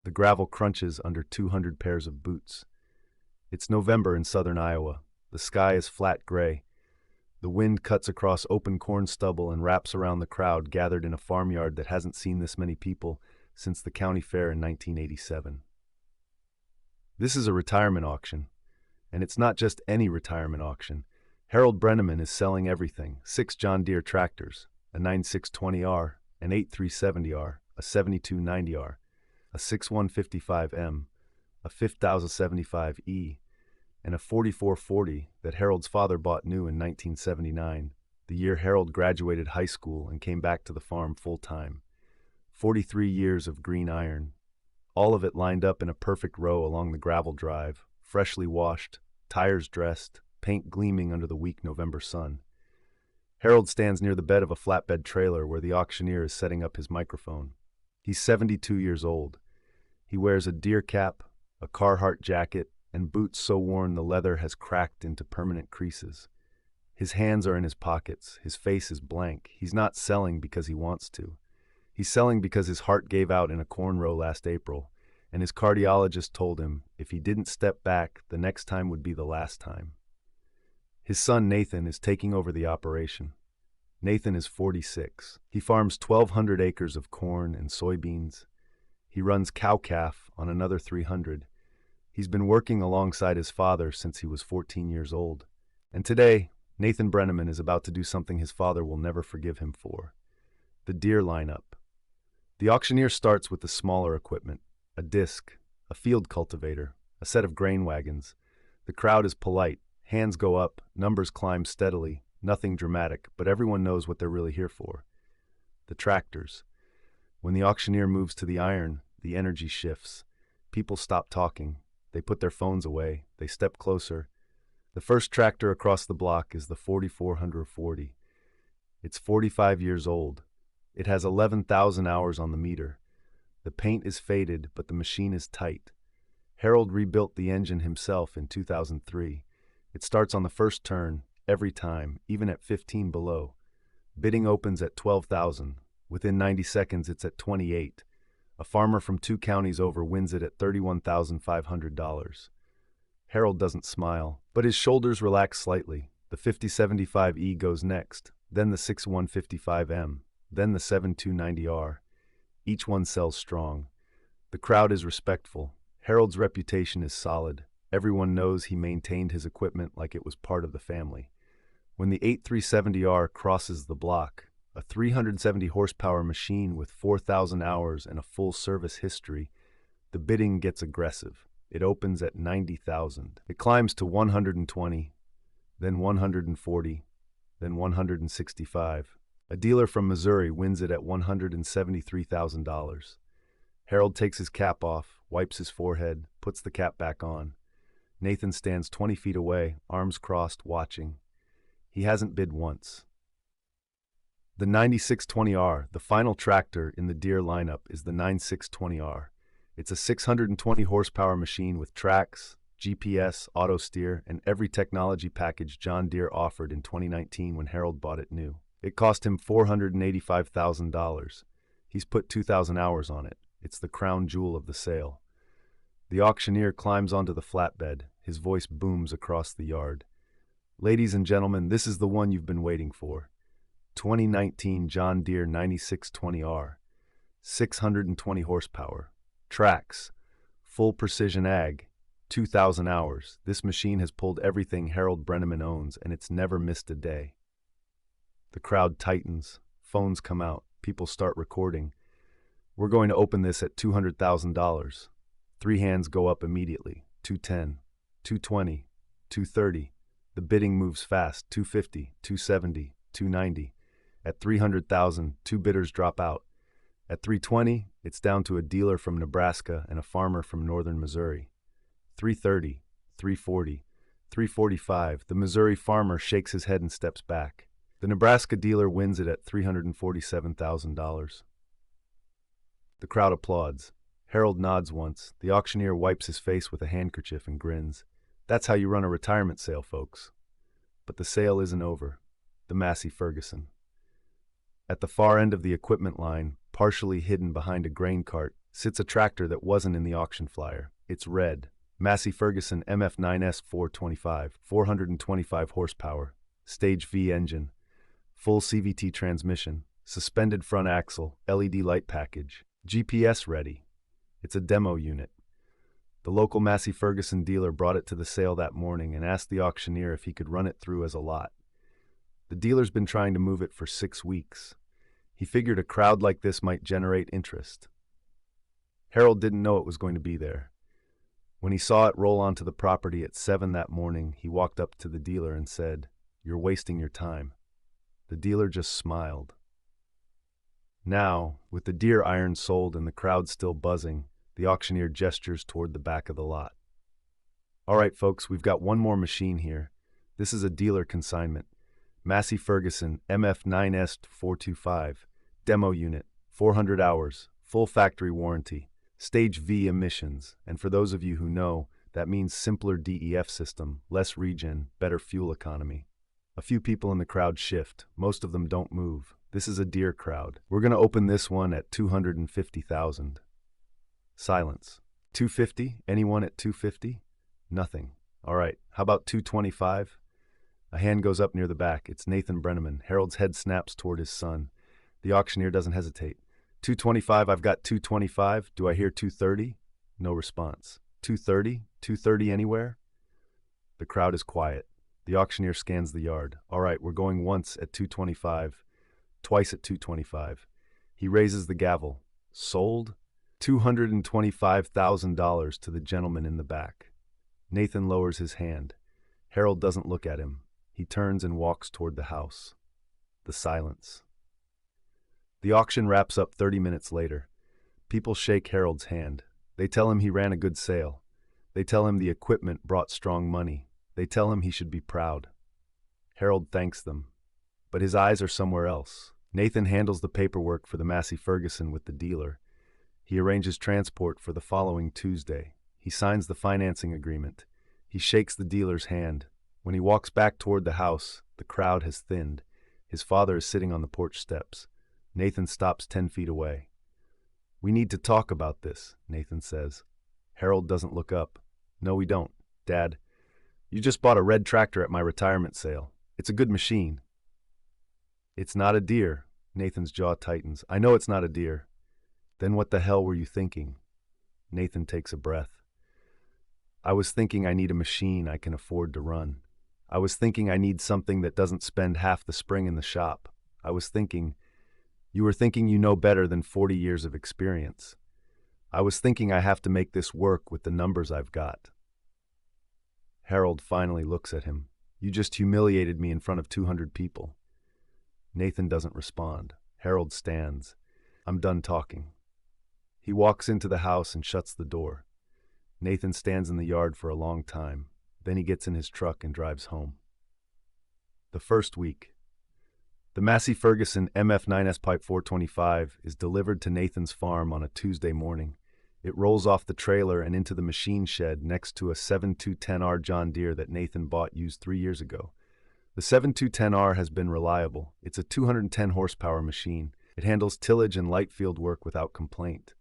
The gravel crunches under 200 pairs of boots. It's November in southern Iowa. The sky is flat gray. The wind cuts across open corn stubble and wraps around the crowd gathered in a farmyard that hasn't seen this many people since the county fair in 1987. This is a retirement auction, and it's not just any retirement auction. Harold Brenneman is selling everything: 6 John Deere tractors, a 9620R, an 8370R, a 7290R, a 6155M, a 5075E, and a 4440 that Harold's father bought new in 1979, the year Harold graduated high school and came back to the farm full-time. 43 years of green iron, all of it lined up in a perfect row along the gravel drive, freshly washed, tires dressed, paint gleaming under the weak November sun. Harold stands near the bed of a flatbed trailer where the auctioneer is setting up his microphone. He's 72 years old. He wears a Deere cap, a Carhartt jacket, and boots so worn the leather has cracked into permanent creases. His hands are in his pockets. His face is blank. He's not selling because he wants to. He's selling because his heart gave out in a corn row last April, and his cardiologist told him if he didn't step back, the next time would be the last time. His son Nathan is taking over the operation. Nathan is 46. He farms 1,200 acres of corn and soybeans. He runs cow-calf on another 300. He's been working alongside his father since he was 14 years old. And today, Nathan Brenneman is about to do something his father will never forgive him for: the Deere lineup. The auctioneer starts with the smaller equipment: a disc, a field cultivator, a set of grain wagons. The crowd is polite. Hands go up, numbers climb steadily, nothing dramatic, but everyone knows what they're really here for: the tractors. When the auctioneer moves to the iron, the energy shifts. People stop talking. They put their phones away. They step closer. The first tractor across the block is the 4440. It's 45 years old. It has 11,000 hours on the meter. The paint is faded, but the machine is tight. Harold rebuilt the engine himself in 2003. It starts on the first turn, every time, even at 15 below. Bidding opens at 12,000. Within 90 seconds, it's at 28. A farmer from 2 counties over wins it at $31,500. Harold doesn't smile, but his shoulders relax slightly. The 5075E goes next, then the 6155M, then the 7290R. Each one sells strong. The crowd is respectful. Harold's reputation is solid. Everyone knows he maintained his equipment like it was part of the family. When the 8370R crosses the block, a 370 horsepower machine with 4,000 hours and a full service history, the bidding gets aggressive. It opens at 90,000. It climbs to 120, then 140, then 165. A dealer from Missouri wins it at $173,000. Harold takes his cap off, wipes his forehead, puts the cap back on. Nathan stands 20 feet away, arms crossed, watching. He hasn't bid once. The 9620R, the final tractor in the Deere lineup, is the 9620R. It's a 620 horsepower machine with tracks, GPS, auto steer, and every technology package John Deere offered in 2019 when Harold bought it new. It cost him $485,000. He's put 2,000 hours on it. It's the crown jewel of the sale. The auctioneer climbs onto the flatbed. His voice booms across the yard. Ladies and gentlemen, this is the one you've been waiting for. 2019 John Deere 9620R. 620 horsepower. Tracks. Full precision ag. 2,000 hours. This machine has pulled everything Harold Brenneman owns, and it's never missed a day. The crowd tightens. Phones come out. People start recording. We're going to open this at $200,000. 3 hands go up immediately. 210, 220, 230. The bidding moves fast. 250, 270, 290. At 300,000, 2 bidders drop out. At 320, it's down to a dealer from Nebraska and a farmer from northern Missouri. 330, 340, 345. The Missouri farmer shakes his head and steps back. The Nebraska dealer wins it at $347,000. The crowd applauds. Harold nods once. The auctioneer wipes his face with a handkerchief and grins. That's how you run a retirement sale, folks. But the sale isn't over. The Massey Ferguson. At the far end of the equipment line, partially hidden behind a grain cart, sits a tractor that wasn't in the auction flyer. It's red. Massey Ferguson MF 9S 425, 425 horsepower, Stage V engine, full CVT transmission, suspended front axle, LED light package, GPS ready. It's a demo unit. The local Massey Ferguson dealer brought it to the sale that morning and asked the auctioneer if he could run it through as a lot. The dealer's been trying to move it for 6 weeks. He figured a crowd like this might generate interest. Harold didn't know it was going to be there. When he saw it roll onto the property at 7 that morning, he walked up to the dealer and said, "You're wasting your time." The dealer just smiled. Now, with the Deere iron sold and the crowd still buzzing, the auctioneer gestures toward the back of the lot. "All right, folks, we've got one more machine here. This is a dealer consignment. Massey Ferguson MF 9S 425, demo unit, 400 hours, full factory warranty, Stage V emissions, and for those of you who know, that means simpler DEF system, less regen, better fuel economy." A few people in the crowd shift. Most of them don't move. This is a Deere crowd. "We're going to open this one at $250,000. Silence. $250? Anyone at $250? Nothing. All right, how about $225? A hand goes up near the back. It's Nathan Brenneman. Harold's head snaps toward his son. The auctioneer doesn't hesitate. $225, I've got $225. Do I hear $230? No response. $230? $230 anywhere? The crowd is quiet. The auctioneer scans the yard. All right, we're going once at $225, twice at $225. He raises the gavel. Sold? $225,000 to the gentleman in the back. Nathan lowers his hand. Harold doesn't look at him. He turns and walks toward the house. The silence. The auction wraps up 30 minutes later. People shake Harold's hand. They tell him he ran a good sale. They tell him the equipment brought strong money. They tell him he should be proud. Harold thanks them. But his eyes are somewhere else. Nathan handles the paperwork for the Massey Ferguson with the dealer. He arranges transport for the following Tuesday. He signs the financing agreement. He shakes the dealer's hand. When he walks back toward the house, the crowd has thinned. His father is sitting on the porch steps. Nathan stops 10 feet away. "We need to talk about this," Nathan says. Harold doesn't look up. "No, we don't, Dad. You just bought a red tractor at my retirement sale. It's a good machine." "It's not a Deere." Nathan's jaw tightens. "I know it's not a Deere." "Then what the hell were you thinking?" Nathan takes a breath. "I was thinking I need a machine I can afford to run. I was thinking I need something that doesn't spend half the spring in the shop. I was thinking, you were thinking you know better than 40 years of experience. I was thinking I have to make this work with the numbers I've got." Harold finally looks at him. "You just humiliated me in front of 200 people. Nathan doesn't respond. Harold stands. "I'm done talking." He walks into the house and shuts the door. Nathan stands in the yard for a long time. Then he gets in his truck and drives home. The first week. The Massey Ferguson MF 9S Pipe 425 is delivered to Nathan's farm on a Tuesday morning. It rolls off the trailer and into the machine shed next to a 7210R John Deere that Nathan bought used 3 years ago. The 7210R has been reliable. It's a 210 horsepower machine. It handles tillage and light field work without complaint.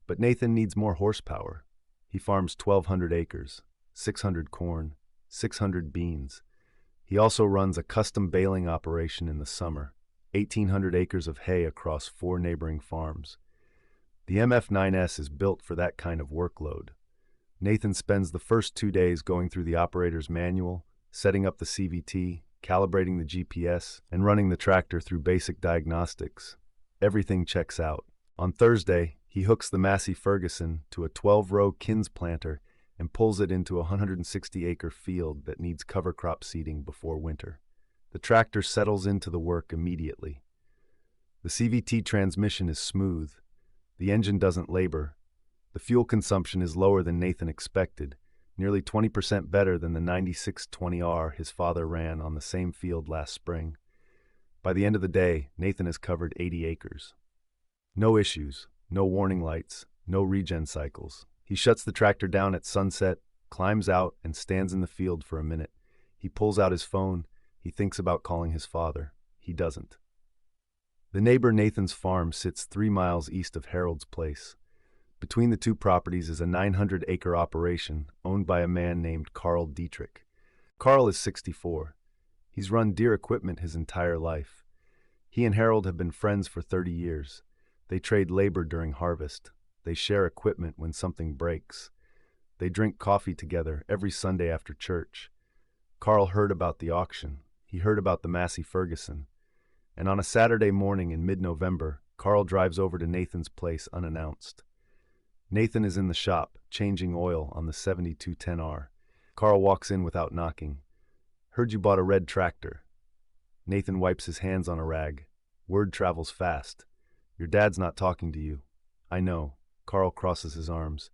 But Nathan needs more horsepower. He farms 1,200 acres, 600 corn, 600 beans. He also runs a custom baling operation in the summer, 1,800 acres of hay across 4 neighboring farms. The MF9S is built for that kind of workload. Nathan spends the first 2 days going through the operator's manual, setting up the CVT, calibrating the GPS, and running the tractor through basic diagnostics. Everything checks out. On Thursday, he hooks the Massey Ferguson to a 12-row Kins planter and pulls it into a 160-acre field that needs cover crop seeding before winter. The tractor settles into the work immediately. The CVT transmission is smooth. The engine doesn't labor. The fuel consumption is lower than Nathan expected, nearly 20% better than the 9620R his father ran on the same field last spring. By the end of the day, Nathan has covered 80 acres. No issues, no warning lights, no regen cycles. He shuts the tractor down at sunset, climbs out, and stands in the field for a minute. He pulls out his phone. He thinks about calling his father. He doesn't. The neighbor Nathan's farm sits 3 miles east of Harold's place. Between the two properties is a 900-acre operation owned by a man named Carl Dietrich. Carl is 64. He's run Deere equipment his entire life. He and Harold have been friends for 30 years. They trade labor during harvest. They share equipment when something breaks. They drink coffee together every Sunday after church. Carl heard about the auction. He heard about the Massey Ferguson. And on a Saturday morning in mid-November, Carl drives over to Nathan's place unannounced. Nathan is in the shop, changing oil on the 7210R. Carl walks in without knocking. "Heard you bought a red tractor." Nathan wipes his hands on a rag. Word travels fast. "Your dad's not talking to you." "I know." Carl crosses his arms.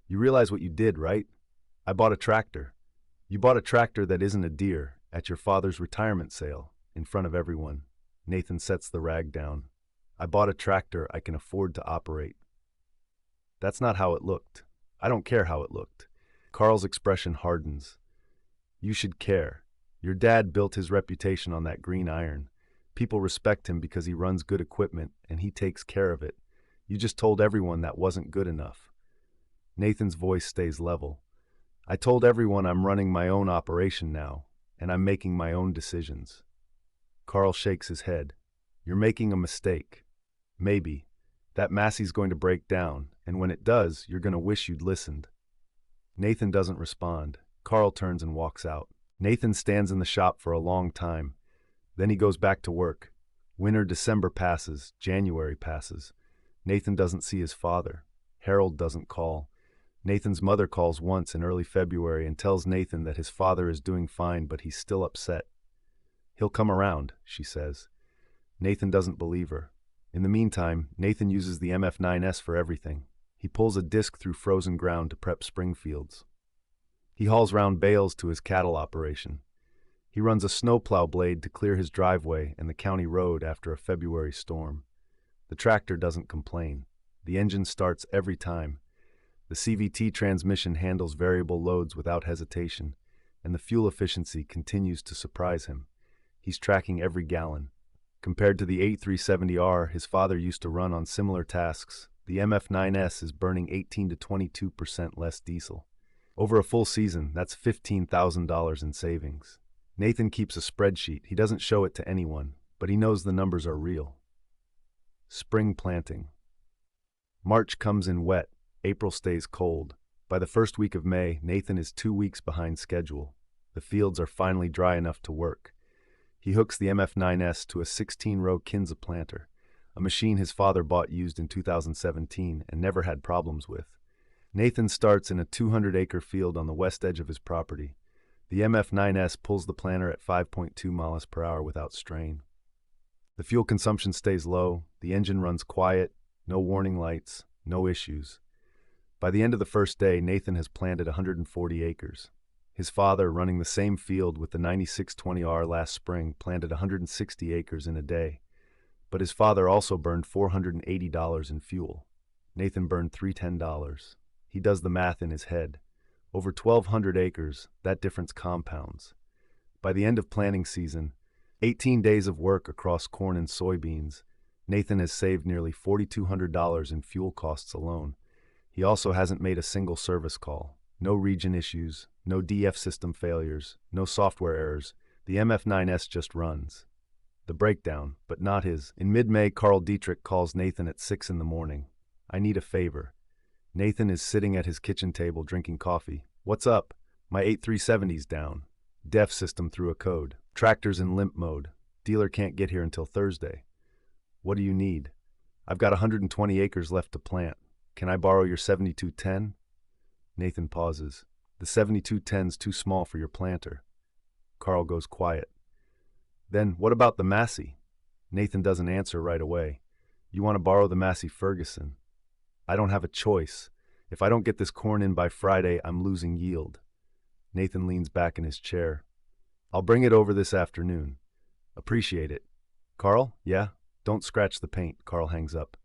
"You realize what you did, right? I bought a tractor." "You bought a tractor that isn't a Deere at your father's retirement sale, in front of everyone." Nathan sets the rag down. "I bought a tractor I can afford to operate." "That's not how it looked." "I don't care how it looked." Carl's expression hardens. "You should care. Your dad built his reputation on that green iron. People respect him because he runs good equipment and he takes care of it. You just told everyone that wasn't good enough." Nathan's voice stays level. "I told everyone I'm running my own operation now, and I'm making my own decisions." Carl shakes his head. "You're making a mistake. Maybe. That Massey's going to break down, and when it does, you're going to wish you'd listened." Nathan doesn't respond. Carl turns and walks out. Nathan stands in the shop for a long time. Then he goes back to work. December passes, January passes. Nathan doesn't see his father. Harold doesn't call. Nathan's mother calls once in early February and tells Nathan that his father is doing fine, but he's still upset. "He'll come around," she says. Nathan doesn't believe her. In the meantime, Nathan uses the MF9S for everything. He pulls a disc through frozen ground to prep spring fields. He hauls round bales to his cattle operation. He runs a snowplow blade to clear his driveway and the county road after a February storm. The tractor doesn't complain. The engine starts every time. The CVT transmission handles variable loads without hesitation, and the fuel efficiency continues to surprise him. He's tracking every gallon. Compared to the 8370R his father used to run on similar tasks, the MF9S is burning 18 to 22% less diesel. Over a full season, that's $15,000 in savings. Nathan keeps a spreadsheet. He doesn't show it to anyone, but he knows the numbers are real. Spring planting. March comes in wet. April stays cold. By the first week of May, Nathan is 2 weeks behind schedule. The fields are finally dry enough to work. He hooks the MF9S to a 16-row Kinza planter, a machine his father bought used in 2017 and never had problems with. Nathan starts in a 200-acre field on the west edge of his property. The MF9S pulls the planter at 5.2 miles per hour without strain. The fuel consumption stays low, the engine runs quiet, no warning lights, no issues. By the end of the first day, Nathan has planted 140 acres. His father, running the same field with the 9620R last spring, planted 160 acres in a day. But his father also burned $480 in fuel. Nathan burned $310. He does the math in his head. Over 1,200 acres, that difference compounds. By the end of planting season, 18 days of work across corn and soybeans, Nathan has saved nearly $4,200 in fuel costs alone. He also hasn't made a single service call. No region issues, no DF system failures, no software errors. The MF9S just runs. The breakdown, but not his. In mid-May, Carl Dietrich calls Nathan at 6 in the morning. "I need a favor." Nathan is sitting at his kitchen table drinking coffee. "What's up?" "My 8370's down. DEF system threw a code. Tractor's in limp mode. Dealer can't get here until Thursday." "What do you need?" "I've got 120 acres left to plant. Can I borrow your 7210? Nathan pauses. "The 7210's too small for your planter." Carl goes quiet. "Then what about the Massey?" Nathan doesn't answer right away. "You want to borrow the Massey Ferguson?" "I don't have a choice. If I don't get this corn in by Friday, I'm losing yield." Nathan leans back in his chair. "I'll bring it over this afternoon." "Appreciate it." "Carl? Yeah? Don't scratch the paint." Carl hangs up.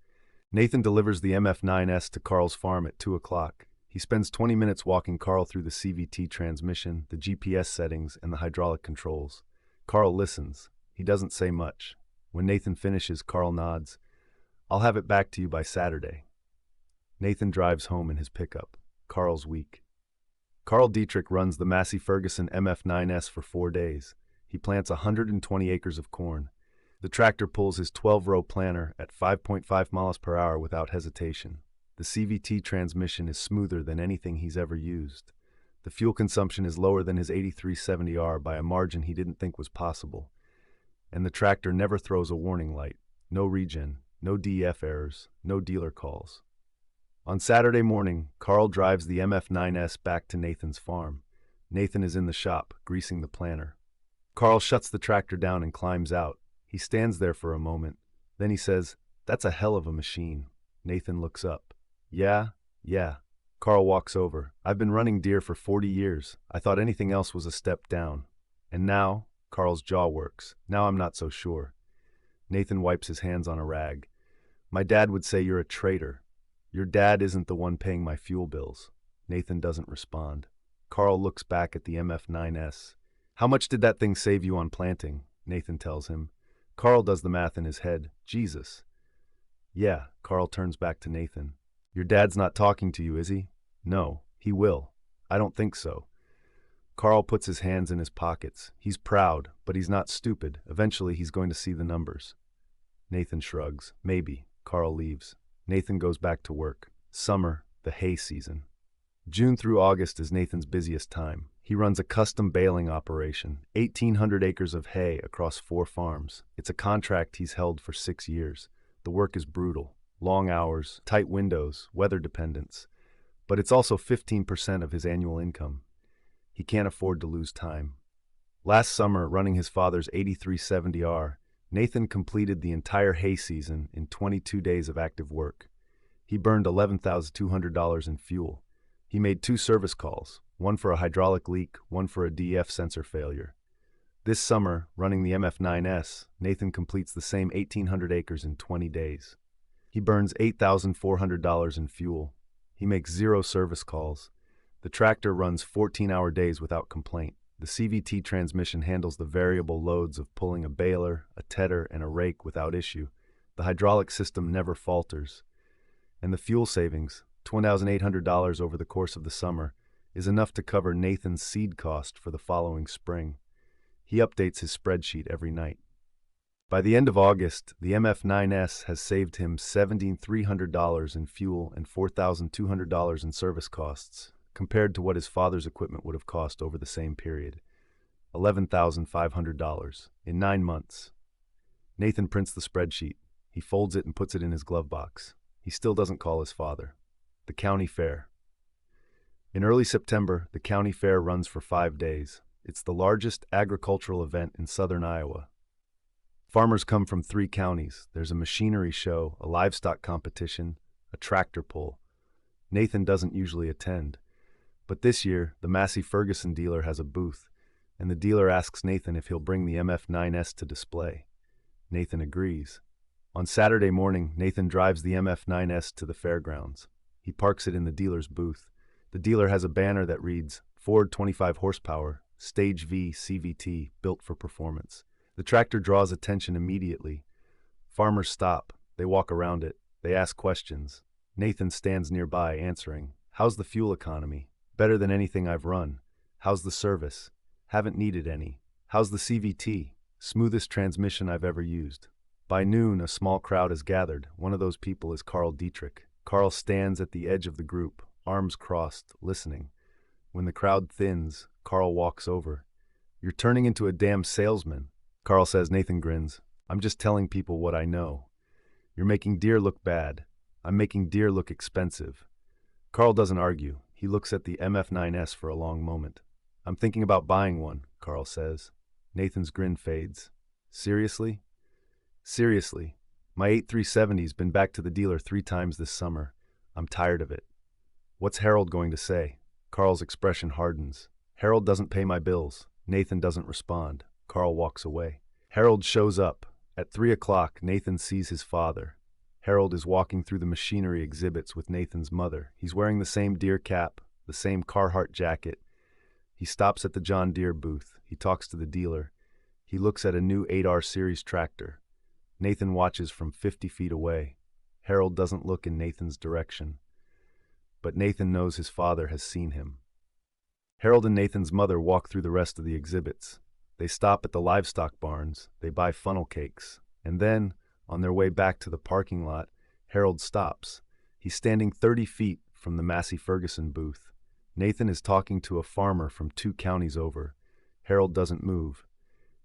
Nathan delivers the MF9S to Carl's farm at 2 o'clock. He spends 20 minutes walking Carl through the CVT transmission, the GPS settings, and the hydraulic controls. Carl listens. He doesn't say much. When Nathan finishes, Carl nods. "I'll have it back to you by Saturday." Nathan drives home in his pickup. Carl's weak. Carl Dietrich runs the Massey Ferguson MF 9S for 4 days. He plants 120 acres of corn. The tractor pulls his 12-row planter at 5.5 miles per hour without hesitation. The CVT transmission is smoother than anything he's ever used. The fuel consumption is lower than his 8370R by a margin he didn't think was possible. And the tractor never throws a warning light. No regen, no DF errors, no dealer calls. On Saturday morning, Carl drives the MF9S back to Nathan's farm. Nathan is in the shop, greasing the planter. Carl shuts the tractor down and climbs out. He stands there for a moment. Then he says, "That's a hell of a machine." Nathan looks up. Yeah. Carl walks over. "I've been running Deere for 40 years. I thought anything else was a step down. And now," Carl's jaw works, "now I'm not so sure." Nathan wipes his hands on a rag. "My dad would say you're a traitor. Your dad isn't the one paying my fuel bills." Nathan doesn't respond. Carl looks back at the MF9S. "How much did that thing save you on planting?" Nathan tells him. Carl does the math in his head. "Jesus." "Yeah," Carl turns back to Nathan. "Your dad's not talking to you, is he?" "No, he will." "I don't think so." Carl puts his hands in his pockets. He's proud, but he's not stupid. Eventually, he's going to see the numbers. Nathan shrugs. "Maybe." Carl leaves. Nathan goes back to work. Summer, the hay season. June through August is Nathan's busiest time. He runs a custom baling operation, 1,800 acres of hay across 4 farms. It's a contract he's held for 6 years. The work is brutal. Long hours, tight windows, weather dependence. But it's also 15% of his annual income. He can't afford to lose time. Last summer, running his father's 8370R, Nathan completed the entire hay season in 22 days of active work. He burned $11,200 in fuel. He made 2 service calls, one for a hydraulic leak, one for a DF sensor failure. This summer, running the MF9S, Nathan completes the same 1,800 acres in 20 days. He burns $8,400 in fuel. He makes 0 service calls. The tractor runs 14-hour days without complaint. The CVT transmission handles the variable loads of pulling a baler, a tedder, and a rake without issue. The hydraulic system never falters. And the fuel savings, $2,800 over the course of the summer, is enough to cover Nathan's seed cost for the following spring. He updates his spreadsheet every night. By the end of August, the MF9S has saved him $1,700 in fuel and $4,200 in service costs, compared to what his father's equipment would have cost over the same period, $11,500 in 9 months. Nathan prints the spreadsheet. He folds it and puts it in his glove box. He still doesn't call his father. The county fair. In early September, the county fair runs for 5 days. It's the largest agricultural event in southern Iowa. Farmers come from 3 counties. There's a machinery show, a livestock competition, a tractor pull. Nathan doesn't usually attend. But this year, the Massey Ferguson dealer has a booth, and the dealer asks Nathan if he'll bring the MF9S to display. Nathan agrees. On Saturday morning, Nathan drives the MF9S to the fairgrounds. He parks it in the dealer's booth. The dealer has a banner that reads, "Ford 25 horsepower, Stage V CVT, built for performance." The tractor draws attention immediately. Farmers stop. They walk around it. They ask questions. Nathan stands nearby, answering. "How's the fuel economy?" "Better than anything I've run." "How's the service?" "Haven't needed any." "How's the CVT?" "Smoothest transmission I've ever used." By noon, a small crowd has gathered. One of those people is Carl Dietrich. Carl stands at the edge of the group, arms crossed, listening. When the crowd thins, Carl walks over. "You're turning into a damn salesman." Carl says. Nathan grins. "I'm just telling people what I know. You're making Deere look bad. I'm making Deere look expensive." Carl doesn't argue. He looks at the MF9S for a long moment. "I'm thinking about buying one," Carl says. Nathan's grin fades. "Seriously?" "Seriously. My 8370's been back to the dealer 3 times this summer. I'm tired of it." "What's Harold going to say?" Carl's expression hardens. "Harold doesn't pay my bills." Nathan doesn't respond. Carl walks away. Harold shows up. At 3 o'clock, Nathan sees his father. Harold is walking through the machinery exhibits with Nathan's mother. He's wearing the same Deere cap, the same Carhartt jacket. He stops at the John Deere booth. He talks to the dealer. He looks at a new 8R series tractor. Nathan watches from 50 feet away. Harold doesn't look in Nathan's direction. but Nathan knows his father has seen him. Harold and Nathan's mother walk through the rest of the exhibits. They stop at the livestock barns, they buy funnel cakes, and then, on their way back to the parking lot, Harold stops. He's standing 30 feet from the Massey Ferguson booth. Nathan is talking to a farmer from 2 counties over. Harold doesn't move.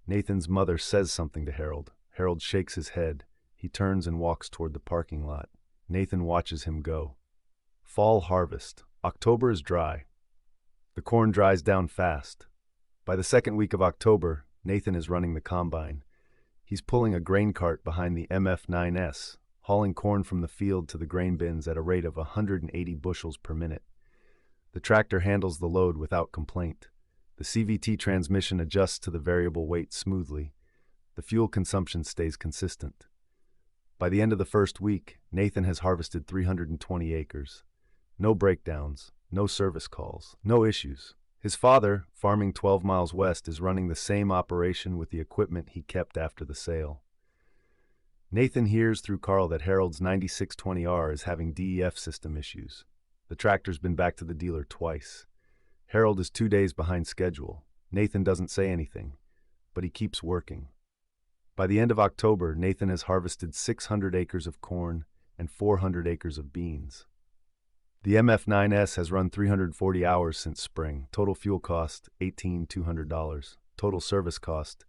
Nathan's mother says something to Harold. Harold shakes his head. He turns and walks toward the parking lot. Nathan watches him go. Fall harvest. October is dry. The corn dries down fast. By the second week of October, Nathan is running the combine. He's pulling a grain cart behind the MF9S, hauling corn from the field to the grain bins at a rate of 180 bushels per minute. The tractor handles the load without complaint. The CVT transmission adjusts to the variable weight smoothly. The fuel consumption stays consistent. By the end of the first week, Nathan has harvested 320 acres. No breakdowns, no service calls, no issues. His father, farming 12 miles west, is running the same operation with the equipment he kept after the sale. Nathan hears through Carl that Harold's 9620R is having DEF system issues. The tractor's been back to the dealer twice. Harold is 2 days behind schedule. Nathan doesn't say anything, but he keeps working. By the end of October, Nathan has harvested 600 acres of corn and 400 acres of beans. The MF9S has run 340 hours since spring. Total fuel cost, $18,200. Total service cost.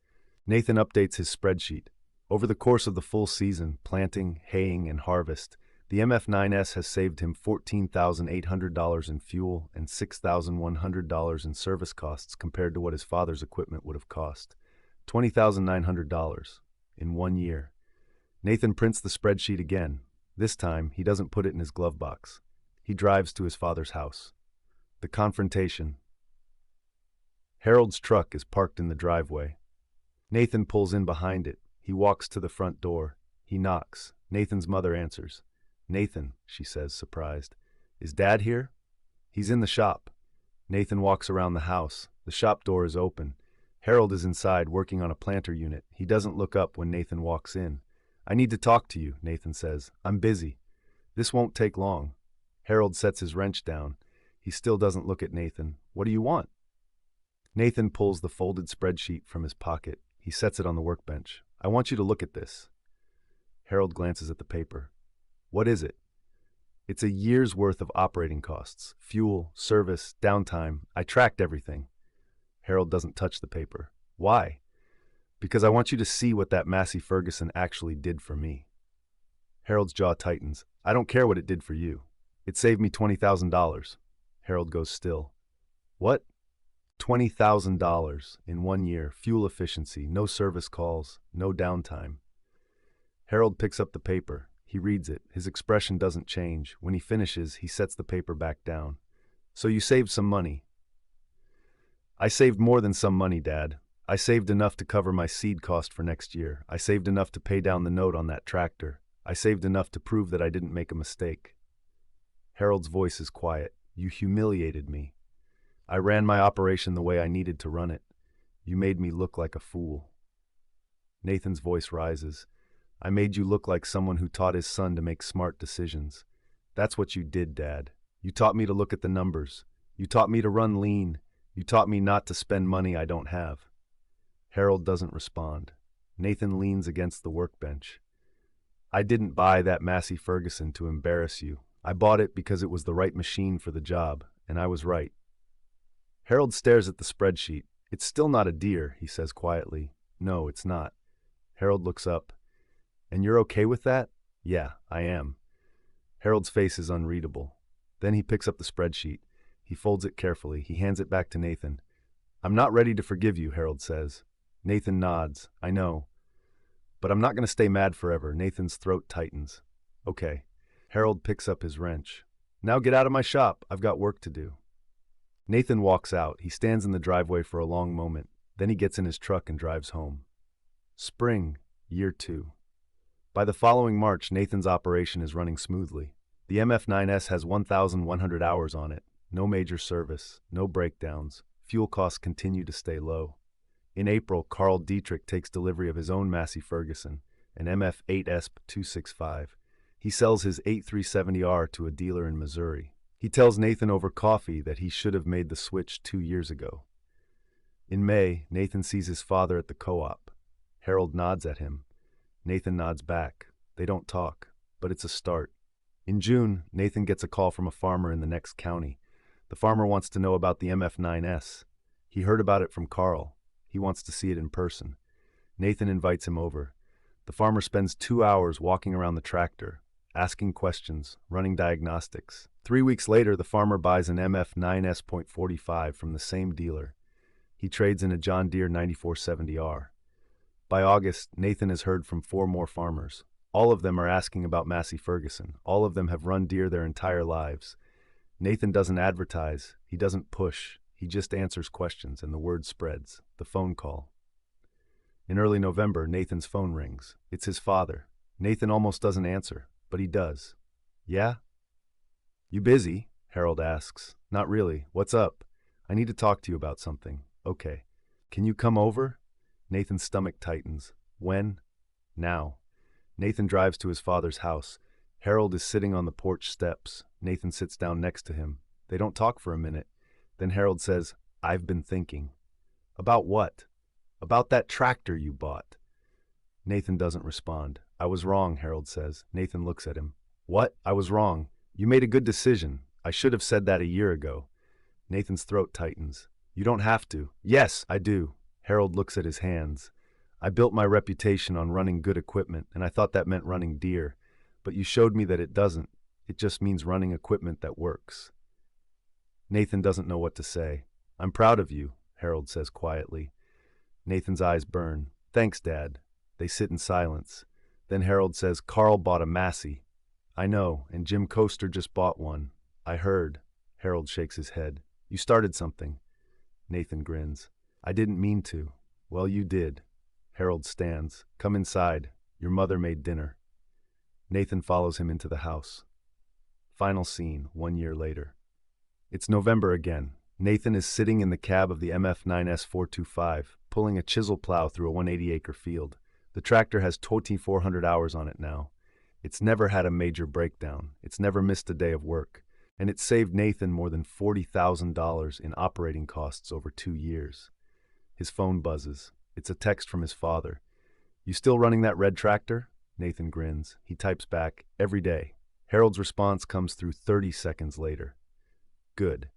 Nathan updates his spreadsheet. Over the course of the full season, planting, haying, and harvest, the MF9S has saved him $14,800 in fuel and $6,100 in service costs compared to what his father's equipment would have cost. $20,900 in 1 year. Nathan prints the spreadsheet again. This time, he doesn't put it in his glove box. He drives to his father's house. The confrontation. Harold's truck is parked in the driveway. Nathan pulls in behind it. He walks to the front door. He knocks. Nathan's mother answers. "Nathan," she says, surprised. "Is Dad here?" "He's in the shop." Nathan walks around the house. The shop door is open. Harold is inside working on a planter unit. He doesn't look up when Nathan walks in. "I need to talk to you," Nathan says. "I'm busy." "This won't take long." Harold sets his wrench down. He still doesn't look at Nathan. "What do you want?" Nathan pulls the folded spreadsheet from his pocket. He sets it on the workbench. "I want you to look at this." Harold glances at the paper. "What is it?" "It's a year's worth of operating costs. Fuel, service, downtime. I tracked everything." Harold doesn't touch the paper. "Why?" "Because I want you to see what that Massey Ferguson actually did for me." Harold's jaw tightens. "I don't care what it did for you. It saved me $20,000. Harold goes still. "What?" $20,000 in 1 year, fuel efficiency, no service calls, no downtime. Harold picks up the paper. He reads it. His expression doesn't change. When he finishes, he sets the paper back down. "So you saved some money." "I saved more than some money, Dad. I saved enough to cover my seed cost for next year. I saved enough to pay down the note on that tractor. I saved enough to prove that I didn't make a mistake." Harold's voice is quiet. "You humiliated me. I ran my operation the way I needed to run it. You made me look like a fool." Nathan's voice rises. "I made you look like someone who taught his son to make smart decisions. That's what you did, Dad. You taught me to look at the numbers. You taught me to run lean. You taught me not to spend money I don't have." Harold doesn't respond. Nathan leans against the workbench. "I didn't buy that Massey Ferguson to embarrass you. I bought it because it was the right machine for the job, and I was right." Harold stares at the spreadsheet. "It's still not a Deere," he says quietly. "No, it's not." Harold looks up. "And you're okay with that?" "Yeah, I am." Harold's face is unreadable. Then he picks up the spreadsheet. He folds it carefully. He hands it back to Nathan. "I'm not ready to forgive you," Harold says. Nathan nods. "I know. But I'm not going to stay mad forever." Nathan's throat tightens. "Okay." Harold picks up his wrench. "Now get out of my shop. I've got work to do." Nathan walks out. He stands in the driveway for a long moment. Then he gets in his truck and drives home. Spring, year 2. By the following March, Nathan's operation is running smoothly. The MF9S has 1,100 hours on it. No major service, no breakdowns. Fuel costs continue to stay low. In April, Carl Dietrich takes delivery of his own Massey Ferguson, an MF8 ESP 265. He sells his 8370R to a dealer in Missouri. He tells Nathan over coffee that he should have made the switch 2 years ago. In May, Nathan sees his father at the co-op. Harold nods at him. Nathan nods back. They don't talk, but it's a start. In June, Nathan gets a call from a farmer in the next county. The farmer wants to know about the MF9S. He heard about it from Carl. He wants to see it in person. Nathan invites him over. The farmer spends 2 hours walking around the tractor, asking questions, running diagnostics. 3 weeks later, the farmer buys an MF9S.45 from the same dealer. He trades in a John Deere 9470R. By August, Nathan has heard from 4 more farmers. All of them are asking about Massey Ferguson. All of them have run Deere their entire lives. Nathan doesn't advertise. He doesn't push. He just answers questions, and the word spreads. The phone call. In early November, Nathan's phone rings. It's his father. Nathan almost doesn't answer, but he does. Yeah? You busy? Harold asks. Not really. What's up? I need to talk to you about something. Okay. Can you come over? Nathan's stomach tightens. When? Now. Nathan drives to his father's house. Harold is sitting on the porch steps. Nathan sits down next to him. They don't talk for a minute. Then Harold says, I've been thinking. About what? About that tractor you bought. Nathan doesn't respond. I was wrong, Harold says. Nathan looks at him. What? I was wrong. You made a good decision. I should have said that a year ago. Nathan's throat tightens. You don't have to. Yes, I do. Harold looks at his hands. I built my reputation on running good equipment, and I thought that meant running Deere. But you showed me that it doesn't. It just means running equipment that works. Nathan doesn't know what to say. I'm proud of you, Harold says quietly. Nathan's eyes burn. Thanks, Dad. They sit in silence. Then Harold says, Carl bought a Massey. I know, and Jim Coaster just bought one. I heard. Harold shakes his head. You started something. Nathan grins. I didn't mean to. Well, you did. Harold stands. Come inside. Your mother made dinner. Nathan follows him into the house. Final scene, 1 year later. It's November again. Nathan is sitting in the cab of the MF9S425, pulling a chisel plow through a 180-acre field. The tractor has 2,400 hours on it now. It's never had a major breakdown. It's never missed a day of work. And it's saved Nathan more than $40,000 in operating costs over 2 years. His phone buzzes. It's a text from his father. You still running that red tractor? Nathan grins. He types back, every day. Harold's response comes through 30 seconds later. Good.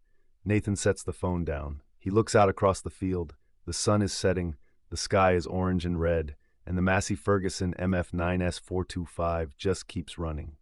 Nathan sets the phone down. He looks out across the field. The sun is setting, the sky is orange and red, and the Massey Ferguson MF9S425 just keeps running.